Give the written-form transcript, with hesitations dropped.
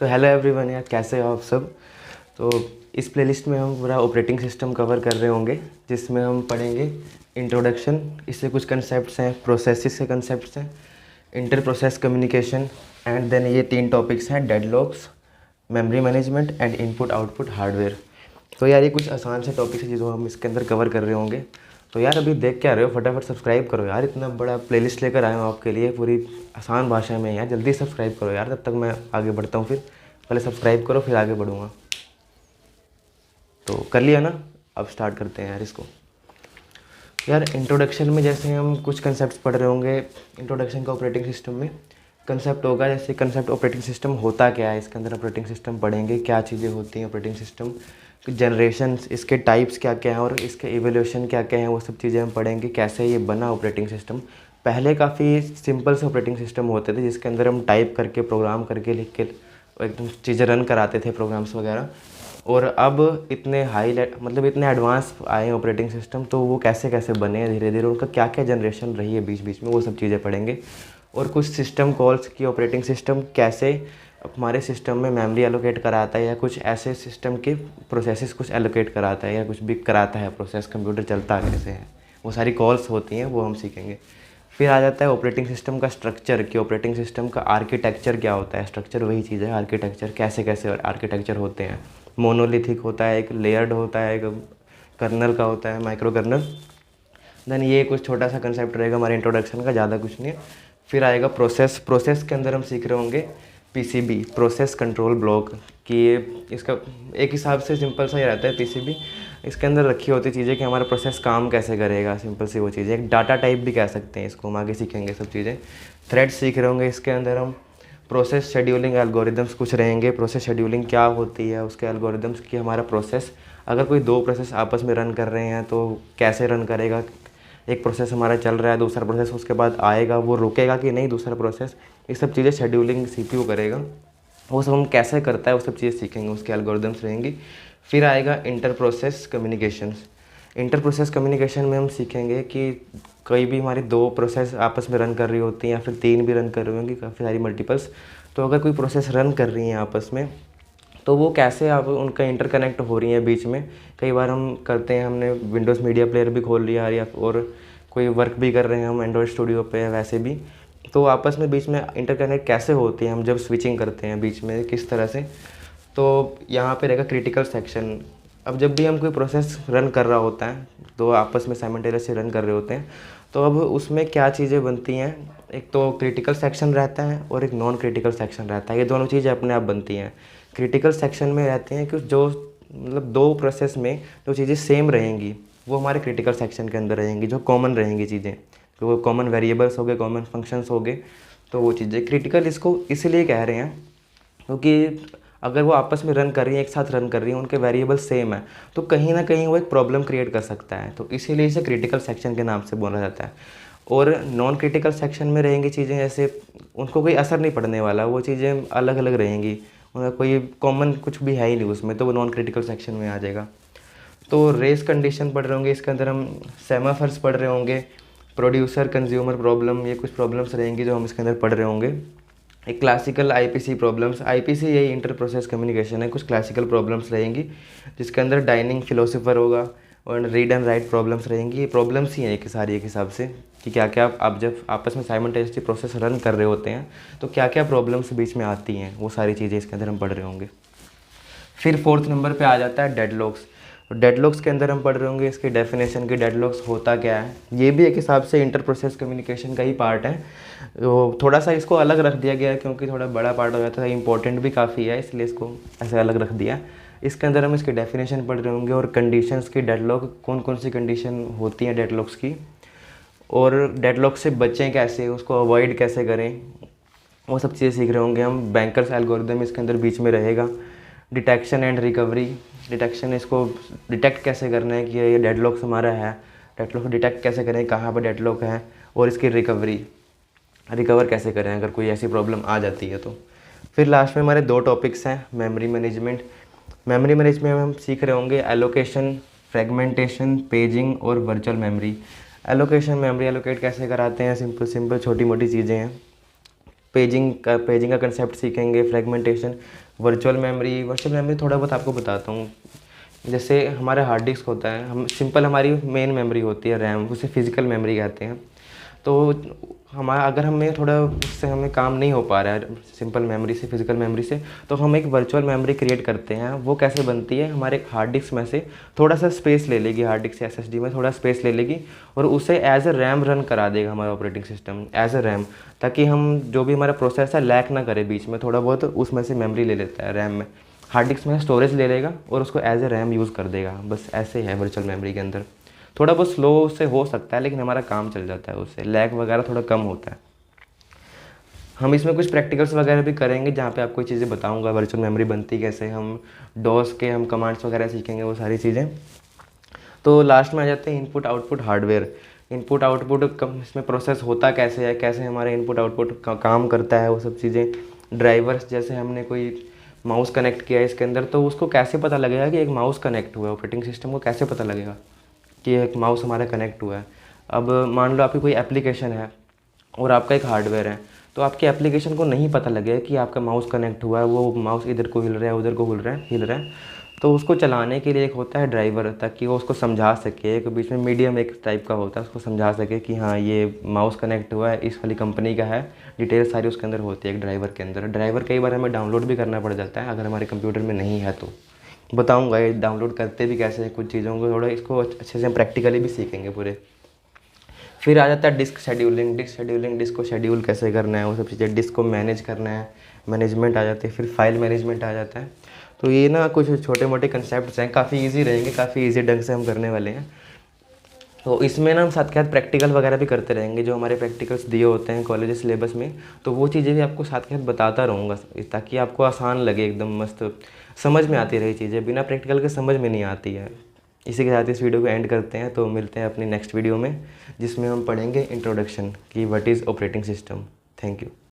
तो hello everyone यार, कैसे हो आप सब। तो इस प्लेलिस्ट में हम पूरा ऑपरेटिंग सिस्टम कवर कर रहे होंगे, जिसमें हम पढ़ेंगे इंट्रोडक्शन, इससे कुछ कंसेप्ट्स हैं, प्रोसेसेस से कंसेप्ट्स हैं, inter process communication, and then ये 3 टॉपिक्स हैं, deadlocks, memory management and input output hardware. तो यार ये कुछ आसान से टॉपिक्स हैं जो हम इसके अंदर कवर कर रहे होंगे। तो यार अभी देख क्या रहे हो, फटाफट सब्सक्राइब करो यार, इतना बड़ा प्लेलिस्ट लेकर आया हूँ आपके लिए पूरी आसान भाषा में। यार जल्दी सब्सक्राइब करो यार, तब तक मैं आगे बढ़ता हूँ। फिर पहले सब्सक्राइब करो फिर आगे बढ़ूँगा। तो कर लिया ना, अब स्टार्ट करते हैं यार इसको। यार इंट्रोडक्शन में जैसे हम कुछ कंसेप्ट पढ़ रहे होंगे, इंट्रोडक्शन का ऑपरेटिंग सिस्टम में कंसेप्ट होगा, जैसे कंसेप्ट ऑपरेटिंग सिस्टम होता क्या है, इसके अंदर ऑपरेटिंग सिस्टम पढ़ेंगे, क्या चीज़ें होती हैं ऑपरेटिंग सिस्टम, जनरेशन्स, इसके टाइप्स क्या क्या हैं और इसके इवोल्यूशन क्या क्या हैं, वो सब चीज़ें हम पढ़ेंगे, कैसे ये बना ऑपरेटिंग सिस्टम। पहले काफ़ी सिंपल से ऑपरेटिंग सिस्टम होते थे, जिसके अंदर हम टाइप करके, प्रोग्राम करके, लिख के एकदम चीज़ें रन कराते थे, प्रोग्राम्स वगैरह। और अब इतने मतलब इतने एडवांस आए हैं ऑपरेटिंग सिस्टम, तो वो कैसे कैसे बने हैं धीरे धीरे, उनका क्या क्या जनरेशन रही है बीच बीच में, वो सब चीज़ें पढ़ेंगे। और कुछ सिस्टम कॉल्स की ऑपरेटिंग सिस्टम कैसे हमारे सिस्टम में मेमोरी एलोकेट कराता है, या कुछ ऐसे सिस्टम के प्रोसेसेस कुछ एलोकेट कराता है, या कुछ भी कराता है, प्रोसेस कंप्यूटर चलता कैसे है, वो सारी कॉल्स होती हैं, वो हम सीखेंगे। फिर आ जाता है ऑपरेटिंग सिस्टम का स्ट्रक्चर, कि ऑपरेटिंग सिस्टम का आर्किटेक्चर क्या होता है। स्ट्रक्चर वही चीज़ है, आर्किटेक्चर कैसे कैसे आर्किटेक्चर होते हैं। मोनोलिथिक होता है, एक लेयर्ड होता है, एक कर्नल का होता है, माइक्रो कर्नल। देन ये कुछ छोटा सा कंसेप्ट रहेगा हमारे इंट्रोडक्शन का, ज़्यादा कुछ नहीं है। फिर आएगा प्रोसेस। प्रोसेस के अंदर हम सीख रहे होंगे पीसीबी, प्रोसेस कंट्रोल ब्लॉक, कि ये इसका एक हिसाब से सिंपल सा ही रहता है पीसीबी। इसके अंदर रखी होती चीज़ें कि हमारा प्रोसेस काम कैसे करेगा, सिंपल सी वो चीज़ें। एक डाटा टाइप भी कह सकते हैं इसको, हम आगे सीखेंगे सब चीज़ें। थ्रेड सीख रहे होंगे इसके अंदर हम। प्रोसेस शेड्यूलिंग एल्गोरिदम्स कुछ रहेंगे, प्रोसेस शेड्यूलिंग क्या होती है, उसके एल्गोरिदम्स की, हमारा प्रोसेस अगर कोई 2 प्रोसेस आपस में रन कर रहे हैं तो कैसे रन करेगा। एक प्रोसेस हमारा चल रहा है, दूसरा प्रोसेस उसके बाद आएगा, वो रुकेगा कि नहीं दूसरा प्रोसेस, ये सब चीज़ें शेड्यूलिंग सीपीयू करेगा, वो सब हम कैसे करता है वो सब चीज़ें सीखेंगे, उसके एल्गोरिदम्स रहेंगी। फिर आएगा inter process communications. Inter process communication में हम सीखेंगे कि कोई भी हमारी 2 प्रोसेस आपस में रन कर रही होती हैं, या फिर 3 भी रन कर रही होंगी, काफ़ी सारी मल्टीपल्स। तो अगर कोई प्रोसेस रन कर रही हैं आपस में, तो वो कैसे आप उनका इंटरकनेक्ट हो रही है बीच में। कई बार हम करते हैं, हमने विंडोज़ मीडिया प्लेयर भी खोल लिया, या और कोई वर्क भी कर रहे हैं हम एंड्रॉयड स्टूडियो पे, वैसे भी तो आपस में बीच में इंटरकनेक्ट कैसे होती है, हम जब स्विचिंग करते हैं बीच में किस तरह से। तो यहाँ पे रहेगा क्रिटिकल सेक्शन। अब जब भी हम कोई प्रोसेस रन कर रहा होता है, तो आपस में साइमल्टेनियसली रन कर रहे होते हैं, तो अब उसमें क्या चीज़ें बनती हैं, एक तो क्रिटिकल सेक्शन रहता है और एक नॉन क्रिटिकल सेक्शन रहता है। ये दोनों चीज़ें अपने आप बनती हैं। क्रिटिकल सेक्शन में रहते हैं कि जो मतलब 2 प्रोसेस में जो चीज़ें सेम रहेंगी वो हमारे क्रिटिकल सेक्शन के अंदर रहेंगी, जो कॉमन रहेंगी चीज़ें, तो कॉमन वेरिएबल्स हो गए, कॉमन फंक्शंस हो गए, तो वो चीज़ें क्रिटिकल इसको इसलिए कह रहे हैं क्योंकि अगर वो आपस में रन कर रही हैं, एक साथ रन कर रही हैं, उनके वेरिएबल सेम है, तो कहीं ना कहीं वो एक प्रॉब्लम क्रिएट कर सकता है, तो इसीलिए इसे क्रिटिकल सेक्शन के नाम से बोला जाता है। और नॉन क्रिटिकल सेक्शन में रहेंगी चीज़ें जैसे उनको कोई असर नहीं पड़ने वाला, वो चीज़ें अलग अलग रहेंगी, उनका कोई कॉमन कुछ भी है ही नहीं उसमें, तो वो नॉन क्रिटिकल सेक्शन में आ जाएगा। तो रेस कंडीशन पढ़ रहे होंगे, इसके अंदर हम सेमाफर्स पढ़ रहे होंगे, प्रोड्यूसर कंज्यूमर प्रॉब्लम, ये कुछ प्रॉब्लम्स रहेंगी जो हम इसके अंदर पढ़ रहे होंगे। एक क्लासिकल आईपीसी प्रॉब्लम्स, आईपीसी यही इंटर प्रोसेस कम्युनिकेशन है, कुछ क्लासिकल प्रॉब्लम्स रहेंगी जिसके अंदर डाइनिंग फिलोसोफर होगा, और रीड एंड राइट प्रॉब्लम्स रहेंगी। ये प्रॉब्लम्स ही हैं एक सारी एक हिसाब से, कि क्या क्या आप जब आपस में साइमल्टेनियसली प्रोसेस रन कर रहे होते हैं तो क्या क्या प्रॉब्लम्स बीच में आती हैं, वो सारी चीज़ें इसके अंदर हम पढ़ रहे होंगे। फिर 4th नंबर पे आ जाता है डेडलॉक्स। डेडलॉक्स के अंदर हम पढ़ रहे होंगे इसकी डेफिनेशन, की डेडलॉक्स होता क्या है। ये भी एक हिसाब से इंटर प्रोसेस कम्युनिकेशन का ही पार्ट है, तो थोड़ा सा इसको अलग रख दिया गया है क्योंकि थोड़ा बड़ा पार्ट हो जाता है, इंपॉर्टेंट भी काफ़ी है, इसलिए इसको ऐसे अलग रख दिया। इसके अंदर हम इसकी डेफिनेशन पढ़ रहे होंगे, और कंडीशंस की, डेडलॉक कौन कौन सी कंडीशन होती हैं डेडलॉक्स की, और डेडलॉक से बचें कैसे, उसको अवॉइड कैसे करें, वो सब चीज़ें सीख रहे होंगे हम। बैंकर्स एल्गोरिदम इसके अंदर बीच में रहेगा। डिटेक्शन एंड रिकवरी, डिटेक्शन, इसको डिटेक्ट कैसे करना है कि ये डेडलॉक्स हमारा है, डेडलॉक डिटेक्ट कैसे करें, कहाँ पर डेडलॉक है, और इसकी रिकवरी, रिकवर कैसे करें अगर कोई ऐसी प्रॉब्लम आ जाती है तो। फिर लास्ट में हमारे 2 टॉपिक्स हैं, मेमोरी मैनेजमेंट। मेमोरी मैनेजमेंट में हम सीख रहे होंगे एलोकेशन, फ्रेगमेंटेशन, पेजिंग और virtual memory. Allocation, memory allocate कैसे कराते हैं, सिंपल सिंपल छोटी मोटी चीज़ें हैं। पेजिंग का कंसेप्ट सीखेंगे, फ्रेगमेंटेशन, वर्चुअल मेमोरी थोड़ा बहुत आपको बताता हूँ। जैसे हमारा हार्ड डिस्क होता है, हम सिंपल हमारी मेन मेमोरी होती है रैम, उसे फिज़िकल मेमोरी कहते हैं। तो हमारा अगर हमें थोड़ा उससे हमें काम नहीं हो पा रहा है सिंपल मेमोरी से, फिज़िकल मेमोरी से, तो हम एक वर्चुअल मेमोरी क्रिएट करते हैं। वो कैसे बनती है, हमारे हार्ड डिस्क में से थोड़ा सा स्पेस ले लेगी, हार्ड डिस्क से एसएसडी में थोड़ा स्पेस ले लेगी और उसे एज ए रैम रन करा देगा हमारा operating system as a RAM, ताकि हम जो भी हमारा प्रोसेस है लैग ना करे बीच में, थोड़ा बहुत उसमें से मेमोरी ले लेता है रैम में, हार्ड डिस्क में स्टोरेज ले लेगा और उसको एज ए रैम यूज़ कर देगा। बस ऐसे है वर्चुअल मेमोरी के अंदर। थोड़ा बहुत स्लो से हो सकता है लेकिन हमारा काम चल जाता है, उससे लैग वगैरह थोड़ा कम होता है। हम इसमें कुछ प्रैक्टिकल्स वगैरह भी करेंगे जहाँ पे आपको चीज़ें बताऊंगा वर्चुअल मेमोरी बनती कैसे, हम डॉस के हम कमांड्स वगैरह सीखेंगे, वो सारी चीज़ें। तो लास्ट में आ जाते हैं input output hardware. Input output इसमें प्रोसेस होता कैसे है, कैसे हमारा इनपुट आउटपुट काम करता है, वो सब चीज़ें। ड्राइवर्स, जैसे हमने कोई माउस कनेक्ट किया है इसके अंदर, तो उसको कैसे पता लगेगा कि एक माउस कनेक्ट हुआ है, ऑपरेटिंग सिस्टम को कैसे पता लगेगा कि एक माउस हमारा कनेक्ट हुआ है। अब मान लो आपकी कोई एप्लीकेशन है और आपका एक हार्डवेयर है, तो आपकी एप्लीकेशन को नहीं पता लगे कि आपका माउस कनेक्ट हुआ है, वो माउस इधर को हिल रहा है, उधर को हिल रहा है, तो उसको चलाने के लिए एक होता है ड्राइवर, ताकि वो उसको समझा सके। एक बीच में मीडियम एक टाइप का होता है, उसको समझा सके कि हाँ ये माउस कनेक्ट हुआ है, इस वाली कंपनी का है, डिटेल सारी उसके अंदर होती है एक ड्राइवर के अंदर। ड्राइवर कई बार हमें डाउनलोड भी करना पड़ जाता है अगर हमारे कंप्यूटर में नहीं है, तो बताऊँगा ये डाउनलोड करते भी कैसे हैं कुछ चीज़ों को, थोड़ा इसको अच्छे से हम प्रैक्टिकली भी सीखेंगे पूरे। फिर आ जाता है डिस्क शेड्यूलिंग। डिस्क को शेड्यूल कैसे करना है, वो सब चीज़ें, डिस्क को मैनेज करना है, मैनेजमेंट आ जाती है। फिर फाइल मैनेजमेंट आ जाता है। तो ये ना कुछ छोटे मोटे कंसेप्ट हैं, काफ़ी इजी रहेंगे, काफ़ी इजी ढंग से हम करने वाले हैं। तो इसमें ना हम साथ के साथ प्रैक्टिकल वगैरह भी करते रहेंगे, जो हमारे प्रैक्टिकल्स दिए होते हैं कॉलेज सिलेबस में, तो वो चीज़ें भी आपको साथ के साथ बताता रहूँगा, ताकि आपको आसान लगे, एकदम मस्त समझ में आती रही चीज़ें, बिना प्रैक्टिकल के समझ में नहीं आती है। इसी के साथ इस वीडियो को एंड करते हैं, तो मिलते हैं अपनी नेक्स्ट वीडियो में, जिसमें हम पढ़ेंगे इंट्रोडक्शन कि what is operating system. Thank you.